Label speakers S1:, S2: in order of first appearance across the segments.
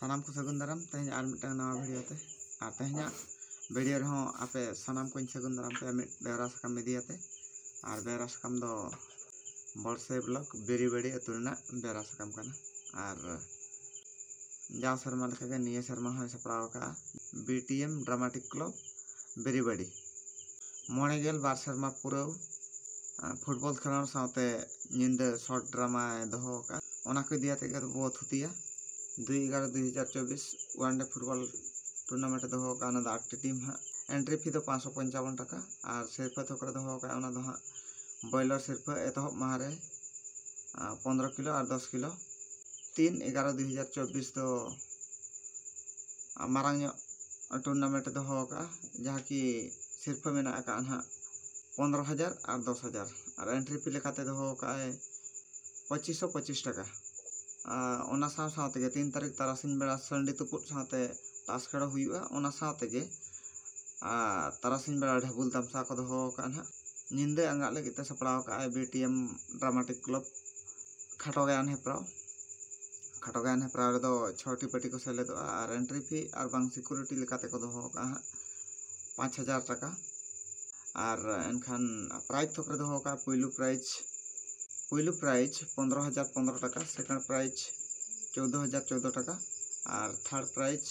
S1: सानाम को सगुन दाराम तेज और मिट्टन नवा भिडियो ते और तेज भिडियो रहो आपे सानाम को सगुन दाराम पे बेवरा साकाम इदियाते और बेवरा साकाम दो बड़से ब्लॉक बेरीबाड़ी अतुरेना बेवरा साकाम काना और जाव शर्मा लेके निया शर्मा हो सपड़ाव का बीटीएम ड्रामाटिक क्लब बेरीबाड़ी मोड़ेगेल बार शर्मा पुरव फुटबॉल खेलों साथे निंद शॉर्ट ड्रामा दोहो का ओना को दिया ते बो थुतिया 2/11/2024 वनडे फुटबॉल टूर्नामेंट दोहो का 8 टीम हाँ एंट्री फी तो 555 टाका और सिरफा थोकरे दोहो का हाँ बॉयलर सिरफा एतहब माहरे 15 किलो और 10 किलो 3/11/2024 तो मारांग टूर्नामेंट दोहो का जहाँ की सिरफा में हाँ 15,000 और 10,000 और एंट्री फी लेकाते दोहो का 2525 टाका ओना साथे 3 तारीख तारासिन बेड़ा संडी तुपुट साथे टास खेड़ा हुआ ओना साथे तारासिन बेड़ा ढाबुल तमसा को दोहो का ना निंदे आंगा लगे ते सपड़ाव का बीटीएम ड्रामाटिक क्लब खाटो गयान हेप्राव दो छोटी पटी को सेलेदो और एंट्री फी और बांग सिक्योरिटी लेकाते को दोहो का 5,000 टाका और एनखान प्राइज थोकरे दोहो का पहिलू प्राइज 15,015 टाका सेकंड प्राइज 14,014 टाका और थर्ड प्राइज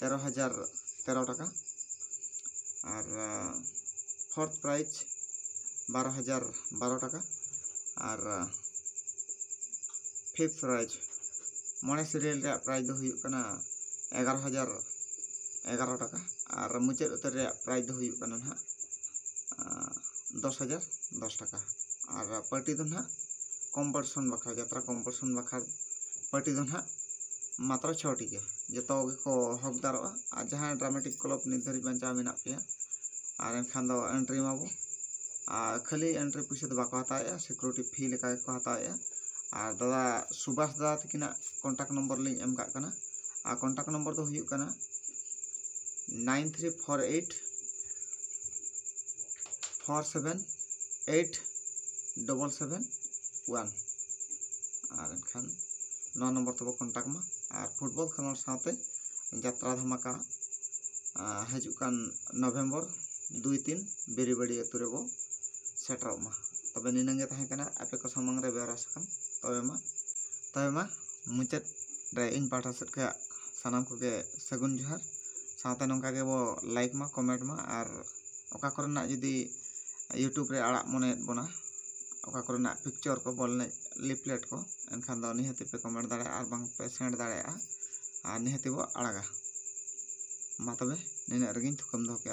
S1: 13,013 टाका और फोर्थ प्राइज 12,012 टाका और फिफ्थ प्राइज मोड़े सीरियल प्राइज दो हुई कना 11,011 टाका और मुचाद उतर प्राइज दो हुई कना ना 10,010 टाका और पार्टी दो ना कॉम्पिटिशन बखरा यात्रा कॉम्पिटिशन बखरा पार्टी दो ना मात्र 6 टी के जो को हकदार और जहाँ ड्रामेटिक क्लब निर्धारित बचा मेना पे और एनखान दो एंट्री माबो खाली एंट्री पैसा तो बाको हताया सिक्योरिटी फी लेका को हताया और दादा सुभाष दादा तकिना कॉन्टैक्ट नंबर लिंक एम काना और कॉन्टैक्ट नंबर तो हुई कना 9348 478 771 और एनखान नौ नंबर तब कॉन्टैक्ट में और फुटबॉल खेलों साथे यात्रा धमाका हजुकान नवेम्बर 2-3 बेरीबाड़ी अतुरे बो सेटर मा तबे निनंगे तहेकना आपे को समंग रे बेवरा साकाम तबे मा मुचाद रे इन पाठा सेट के सानाम को के सगुन जोहार साथे नंका के वो लाइक मा कमेंट मा और ओका करना यदि यूट्यूब रे आड़ा मने बना ओका करना पिक्चर को बोलने लिफलेट को एनखान दो निहति पे कमेंट दाड़े और बांग पे सेंड दाड़े और निहति वो आड़ागा मा तबे निना रगिन थुकम दो के